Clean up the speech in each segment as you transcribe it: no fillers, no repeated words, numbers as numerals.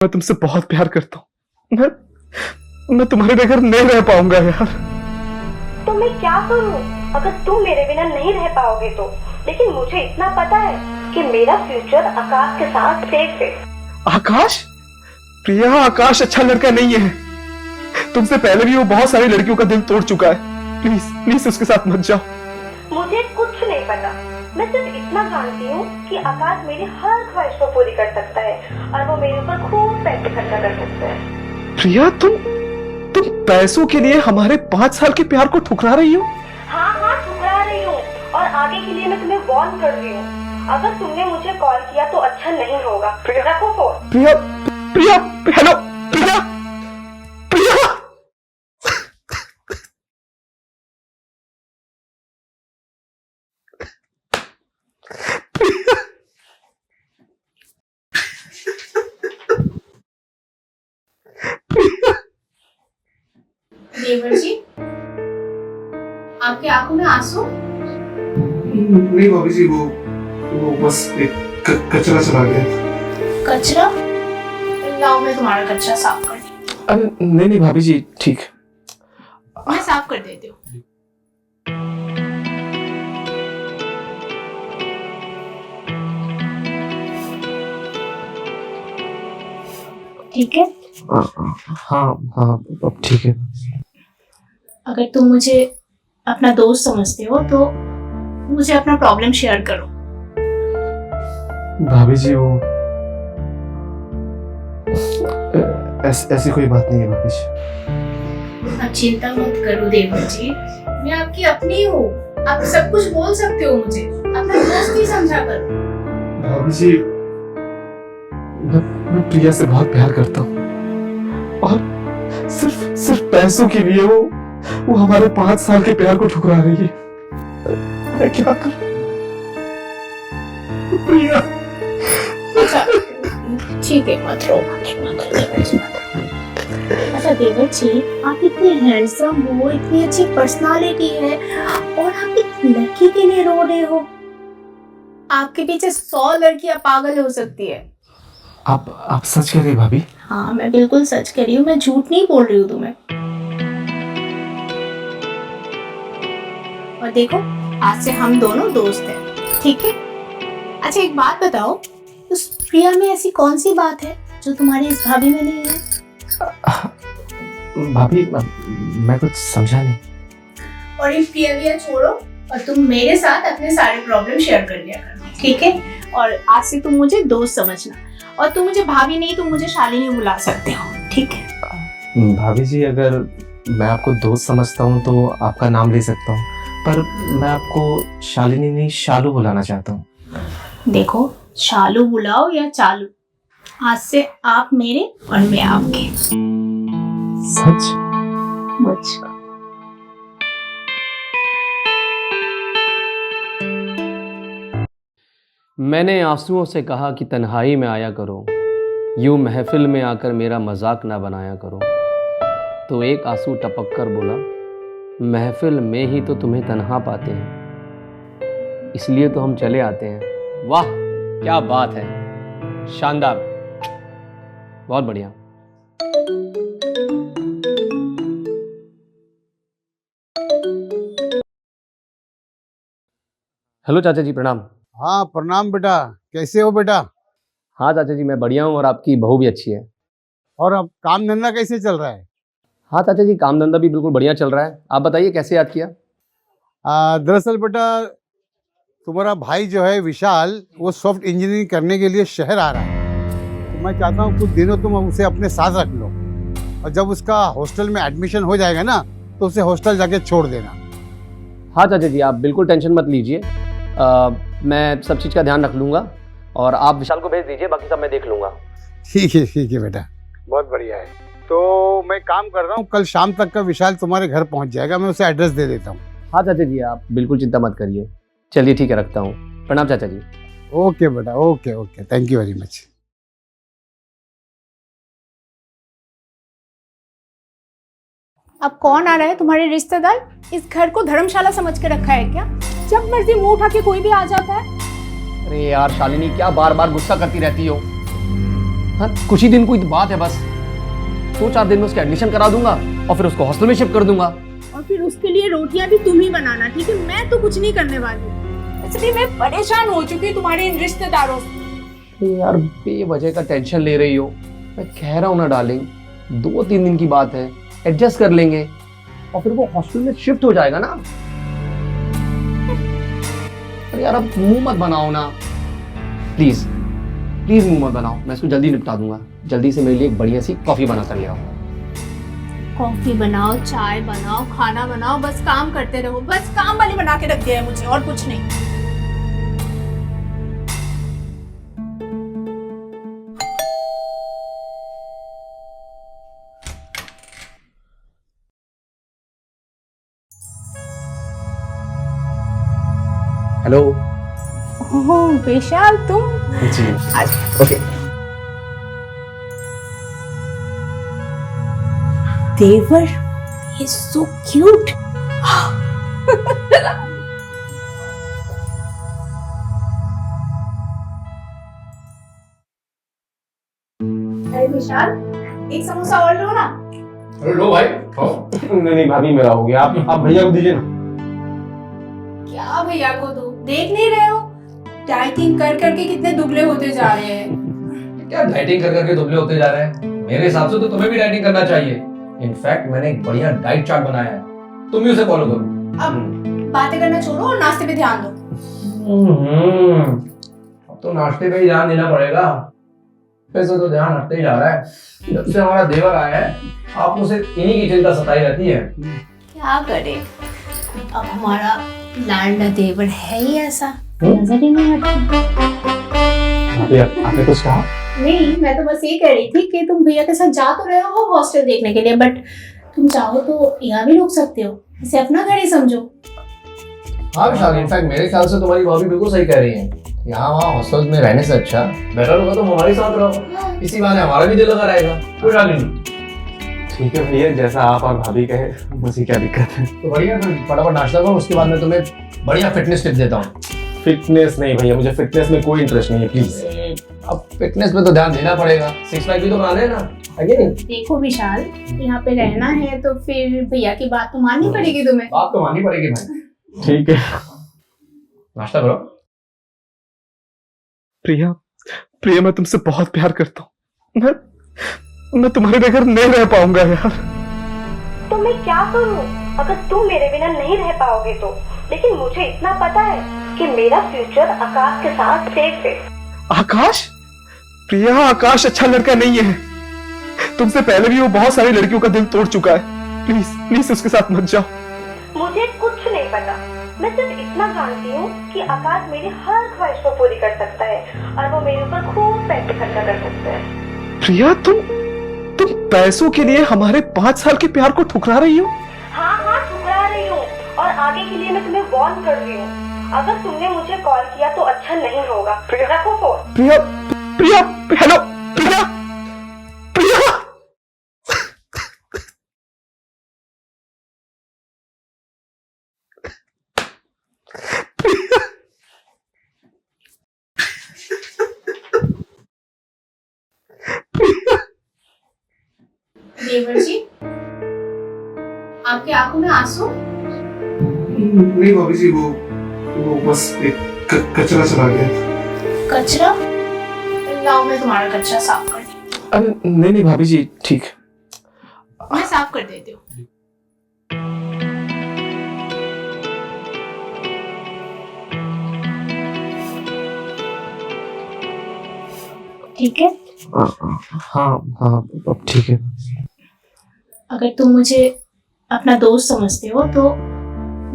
मैं तुमसे बहुत प्यार करता हूँ। मैं तुम्हारे बगैर नहीं रह पाऊंगा यार। तो मैं क्या करूँ अगर तुम मेरे बिना नहीं रह पाओगे तो? लेकिन मुझे इतना पता है कि मेरा फ्यूचर आकाश के साथ सेफ है। आकाश? प्रिया, आकाश अच्छा लड़का नहीं है। तुमसे पहले भी वो बहुत सारी लड़कियों का दिल तोड़ चुका है। प्लीज प्लीज उसके साथ मत जाओ। मुझे कुछ नहीं पता, मैं सिर्फ इतना जानती हूँ कि आकाश मेरी हर ख्वाहिश को पूरी कर सकता है और वो मेरे ऊपर खूब पैसे खर्चा कर सकता है। प्रिया, तुम पैसों के लिए हमारे 5 साल के प्यार को ठुकरा रही हो? हाँ हाँ, ठुकरा रही हूँ और आगे के लिए मैं तुम्हें वार्न कर रही हूँ। अगर तुमने मुझे कॉल किया तो अच्छा नहीं होगा। रखो फोन। प्रिया, प्रिया, हेलो प्रिया, प्रिया। देवर जी, आपकी आंखों में आंसू? नहीं भाभी जी, वो बस एक कचरा चला गया था। कचरा? लाओ मैं तुम्हारा कचरा साफ कर देती हूँ। नहीं नहीं भाभी जी, ठीक। मैं साफ कर देती हूँ। ठीक है? हाँ हाँ, अब ठीक है। अगर तुम मुझे अपना दोस्त समझते हो तो मुझे अपना प्रॉब्लम शेयर करो। भाभी जी, वो ऐसी कोई बात नहीं है भाभी जी। आप चिंता मत करो देवर जी, मैं आपकी अपनी हूँ। आप सब कुछ बोल सकते हो मुझे, अपना दोस्त ही समझा करो। भाभी जी, मैं प्रिया से बहुत प्यार करता हूँ और सिर्फ पैसों के लिए वो हमारे 5 साल के प्यार को ठुकरा रही है। मैं क्या करूं? प्रिया। अच्छा ठीक है, मत रो देवर जी, मत रो। अच्छा देवर जी, आप इतने हैंडसम हो, इतनी अच्छी पर्सनालिटी है और आप एक लड़की के लिए रो रहे हो। आपके पीछे 100 लड़कियां पागल हो सकती है। आप सच कह रही भाभी? हाँ, मैं बिल्कुल सच कह रही हूँ, मैं झूठ नहीं बोल रही हूँ तुम्हें। और देखो, आज से हम दोनों दोस्त हैं, ठीक है? अच्छा एक बात बताओ, उस प्रिया में ऐसी कौन सी बात है जो तुम्हारी इस भाभी में नहीं है? भाभी, मैं कुछ समझा नहीं। और इन प्रिया छोड़ो और तुम मेरे साथ अपने सारे प्रॉब्लम शेयर कर लिया करना, ठीक है? और आज से तुम मुझे दोस्त समझना और तुम मुझे भाभी नहीं, तुम मुझे शालिनी बुला सकते हो, ठीक है? भाभी जी, अगर मैं आपको दोस्त समझता हूँ तो आपका नाम ले सकता हूँ, पर मैं आपको शालिनी नहीं, शालू बुलाना चाहता हूँ। देखो, शालू बुलाओ या चालू, आज से आप मेरे और मैं आपके। सच? मुझ मैंने आंसुओं से कहा कि तन्हाई में आया करो, यूं महफिल में आकर मेरा मजाक ना बनाया करो। तो एक आंसू टपक कर बोला, महफिल में ही तो तुम्हें तन्हा पाते हैं, इसलिए तो हम चले आते हैं। वाह क्या बात है, शानदार, बहुत बढ़िया। हेलो चाचा जी, प्रणाम। हाँ प्रणाम बेटा, कैसे हो बेटा? हाँ चाचा जी, मैं बढ़िया हूँ और आपकी बहू भी अच्छी है। और अब काम धंधा कैसे चल रहा है? हाँ चाचा जी, काम धंधा भी बिल्कुल बढ़िया चल रहा है। आप बताइए कैसे याद किया? दरअसल बेटा, तुम्हारा भाई जो है विशाल, वो सॉफ्ट इंजीनियरिंग करने के लिए शहर आ रहा है। तो मैं चाहता हूँ कुछ दिनों तुम उसे अपने साथ रख लो और जब उसका हॉस्टल में एडमिशन हो जाएगा ना तो उसे हॉस्टल जाके छोड़ देना। हाँ चाचा जी, आप बिल्कुल टेंशन मत लीजिए, मैं सब चीज़ का ध्यान रख लूँगा और आप विशाल को भेज दीजिए, बाकी सब मैं देख लूँगा। ठीक है बेटा, बहुत बढ़िया है। तो मैं काम कर रहा हूँ, कल शाम तक का विशाल तुम्हारे घर पहुँच जाएगा, मैं उसे एड्रेस दे देता हूँ। हाँ चाचा जी, आप बिल्कुल चिंता मत करिए। चलिए ठीक है, रखता हूँ। प्रणाम चाचा जी। ओके बेटा, okay, thank you very much. अब कौन आ रहा है? तुम्हारे रिश्तेदार? इस घर को धर्मशाला समझ के रखा है क्या? जब मर्जी मुंह उठा के कोई भी आ जाता है। अरे यार शालिनी, क्या बार बार गुस्सा करती रहती हो? हाँ, कुछ ही दिन कोई बात है बस, 2-4 दिन में उसका एडमिशन करा दूंगा और फिर उसको हॉस्टल में शिफ्ट कर दूंगा। और फिर उसके लिए रोटियां भी तुम ही बनाना, ठीक है? मैं तो कुछ नहीं करने वाली। इसलिए मैं परेशान हो चुकी हूँ तुम्हारे इन रिश्तेदारों से। यार बेवजह का टेंशन ले रही हो, मैं कह रहा हूँ ना डार्लिंग, 2-3 दिन की बात है, एडजस्ट कर लेंगे और फिर वो हॉस्टल में शिफ्ट हो जाएगा ना। अरे यार अब मुंह मत बनाओ ना, प्लीज प्लीज मुंह मत बनाओ, मैं इसको जल्दी निपटा दूंगा। जल्दी से मेरे लिए एक बढ़िया सी कॉफी बना कर ले आओ। कॉफी बनाओ, चाय बनाओ, खाना बनाओ, बस काम करते रहो। बस काम वाली बना के रख दिया है मुझे, और कुछ नहीं। हेलो। ओह विशाल, तुम? जी ओके। देवर, he is so cute. अरे विशाल, एक समोसा और लो ना। अरे लो भाई, नहीं भाभी मेरा हो गया, आप भैया को दीजिए ना। क्या भैया को दो? देख नहीं रहे हो डाइटिंग कर करके कितने दुबले होते जा रहे हैं। क्या डाइटिंग कर करके दुबले होते जा रहे हैं? मेरे हिसाब से तो तुम्हें भी डाइटिंग करना चाहिए। इनफैक्ट मैंने एक बढ़िया डाइट चार्ट बनाया है, तुम भी उसे फॉलो करो। अब बातें करना छोड़ो और नाश्ते पे ध्यान दो। अब तो नाश्ते पे ही ध्यान देना पड़ेगा, वैसे तो ध्यान हटते ही जा रहा है। जब से हमारा देवर आया है, आप उसे इन्हीं की चिंता सताई रहती है। क्या करे, अब हमारा लाडला देवर है ही ऐसा, नजर ही नहीं आता। आपने कुछ कहा? नहीं, मैं तो बस ये कह रही थी कि तुम भैया के साथ जा तो रहे हो हॉस्टल देखने के लिए, बट तुम चाहो तो यहाँ भी रुक सकते हो, इसे अपना घर ही समझो। हाँ विशाल, इनफैक्ट मेरे ख्याल से तुम्हारी भाभी बिल्कुल सही कह रही है। यहाँ वहाँ हॉस्टल में रहने से अच्छा बेटर होगा तुम हमारे साथ रहो, इसी बहाने हमारा भी दिल लगा रहेगा। कोई बात नहीं। ठीक है भैया, जैसा आप और भाभी कहे, मुझे क्या दिक्कत है। तो बढ़िया, फटाफट नाश्ता करो, उसके बाद मैं तुम्हें बढ़िया फिटनेस टिप देता हूँ। फिटनेस नहीं भैया, मुझे फिटनेस में कोई इंटरेस्ट नहीं है, प्लीज। अब फिटनेस पे तो ध्यान देना पड़ेगा, 6 पैक भी तो बना लेना, है कि नहीं? देखो विशाल, यहाँ पे रहना है तो फिर भैया की बात तो माननी पड़ेगी तुम्हें। बात तो माननी पड़ेगी भाई। ठीक है। नाश्ता करो। प्रिया, प्रिया मैं तुमसे बहुत प्यार करता हूँ, मैं तुम्हारे बगैर नहीं रह पाऊंगा यार। तो मैं क्या करूं अगर तुम मेरे बिना नहीं रह पाओगे तो? लेकिन मुझे इतना पता है कि मेरा फ्यूचर आकाश के साथ सेफ है। आकाश? प्रिया, आकाश अच्छा लड़का नहीं है, तुमसे पहले भी वो बहुत सारी लड़कियों का दिल तोड़ चुका है। प्लीज प्लीज उसके साथ मत जाओ। मुझे कुछ नहीं पता, मैं सिर्फ इतना जानती हूँ कि आकाश मेरी हर ख्वाहिश को पूरी कर सकता है और वो मेरे ऊपर खूब पैसे खर्चा कर सकता है। प्रिया, तुम पैसों के लिए हमारे 5 साल के प्यार को ठुकरा रही हो? हाँ हाँ, ठुकरा रही हूँ, और आगे के लिए मैं तुम्हें वार्न कर रही हूँ। अगर तुमने मुझे कॉल किया तो अच्छा नहीं होगा। रखो फोन। प्रिया, प्रिया, हेलो प्रिया, प्रिया। देवर जी, आपकी आंखों में आंसू? नहीं भाभी जी, वो बस एक कचरा चला गया। कचरा? लाओ मैं तुम्हारा कचरा साफ कर देती अरे नहीं नहीं भाभी जी, ठीक। हूँ। मैं साफ कर देती हूँ। ठीक है? हाँ हाँ, अब ठीक है। अगर तुम मुझे अपना दोस्त समझते हो तो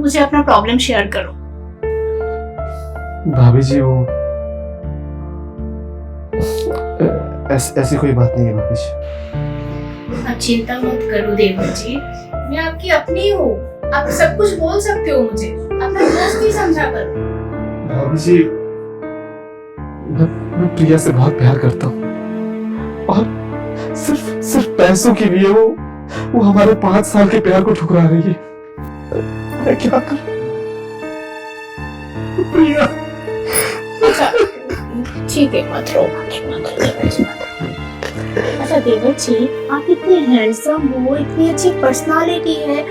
मुझे अपना प्रॉब्लम शेयर करो। भाभी जी, वो ऐसी कोई बात नहीं है भाभी जी। आप चिंता मत करो देवर जी, मैं आपकी अपनी हूँ, आप सब कुछ बोल सकते हो मुझे, अपना दोस्त ही समझा करो। भाभी जी, मैं प्रिया से बहुत प्यार करता हूँ और सिर्फ पैसों के लिए वो हमारे 5 साल के प्यार को ठुकरा रही है। मैं क्या करूं? प्रिया। अच्छा ठीक है, मत रो, मत रो। अच्छा देवर जी, आप इतने हैंडसम हो, इतनी अच्छी पर्सनालिटी है,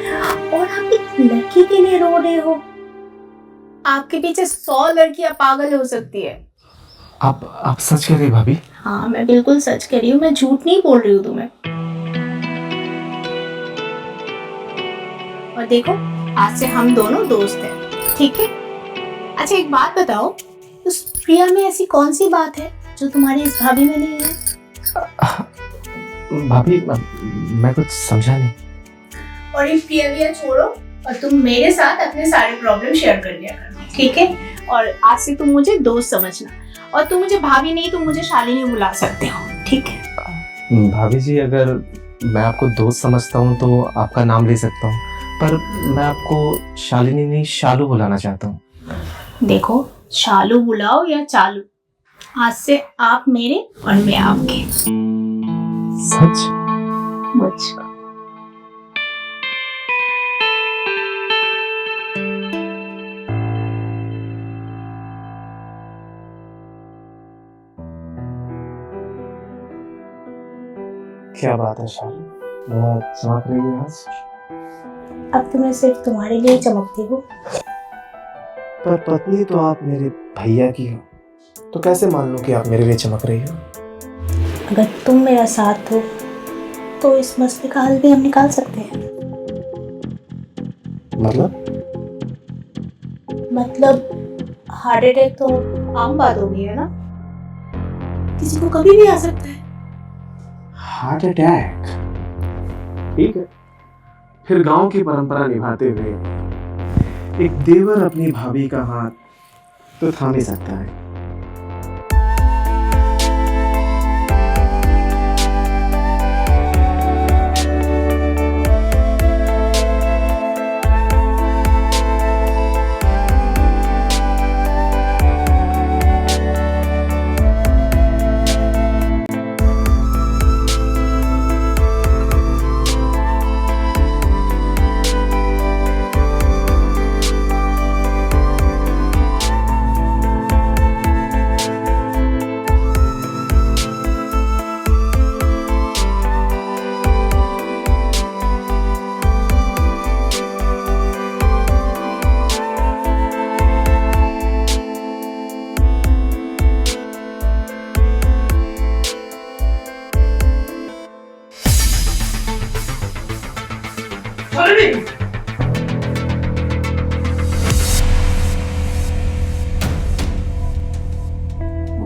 और आप एक लड़की के लिए रो रहे हो। आपके पीछे 100 लड़कियां पागल हो सकती है। आप सच कह रही हैं भाभी? हाँ, मैं बिल्कुल सच कह रही हूँ, मैं झूठ नहीं बोल रही हूँ तुम्हें। और देखो, आज से हम दोनों दोस्त हैं, ठीक है? अच्छा एक बात बताओ, उस प्रिया में ऐसी कौन सी बात है जो तुम्हारी इस भाभी में नहीं है? भाभी मैं कुछ समझा नहीं। और इन प्रिया छोड़ो, और तुम मेरे साथ अपने सारे प्रॉब्लम शेयर कर लिया करो, ठीक है? और आज से तुम मुझे दोस्त समझना, और तुम मुझे भाभी नहीं, तुम मुझे शालिनी बुला सकते हो, ठीक है? भाभी जी, अगर मैं आपको दोस्त समझता हूँ तो आपका नाम ले सकता हूँ, पर मैं आपको शालिनी नहीं शालू बुलाना चाहता हूँ। देखो, शालू बुलाओ या चालू, आज से आप मेरे और मैं आपके। सच? मुझको क्या बात है शालू, बहुत चमक रही है आज। अब तो मैं सिर्फ तुम्हारे लिए चमकती हूँ। पर पत्नी तो आप मेरे भैया की हो, तो कैसे मान लूं कि आप मेरे लिए चमक रही हो? अगर तुम मेरा साथ हो तो इस मसले का हल भी हम निकाल सकते हैं। मतलब हार्ट अटैक तो आम बात हो गई है ना, किसी को कभी भी आ सकता है। Heart attack? ठीक है, फिर गांव की परंपरा निभाते हुए एक देवर अपनी भाभी का हाथ तो थाम ही सकता है।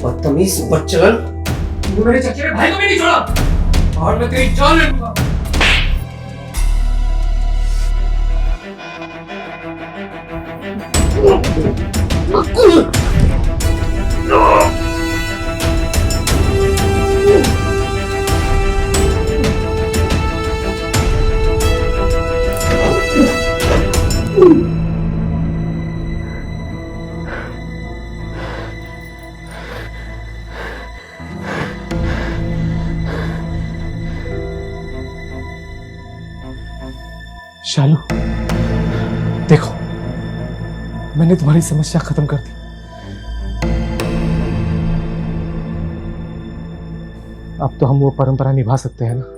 बदतमीज बच्चन, तू मेरे चचेरे भाई को भी नहीं छोड़ा, और मैं तेरी जान ले लूंगा। शालू, देखो, मैंने तुम्हारी समस्या खत्म कर दी। अब तो हम वो परंपरा निभा सकते हैं ना।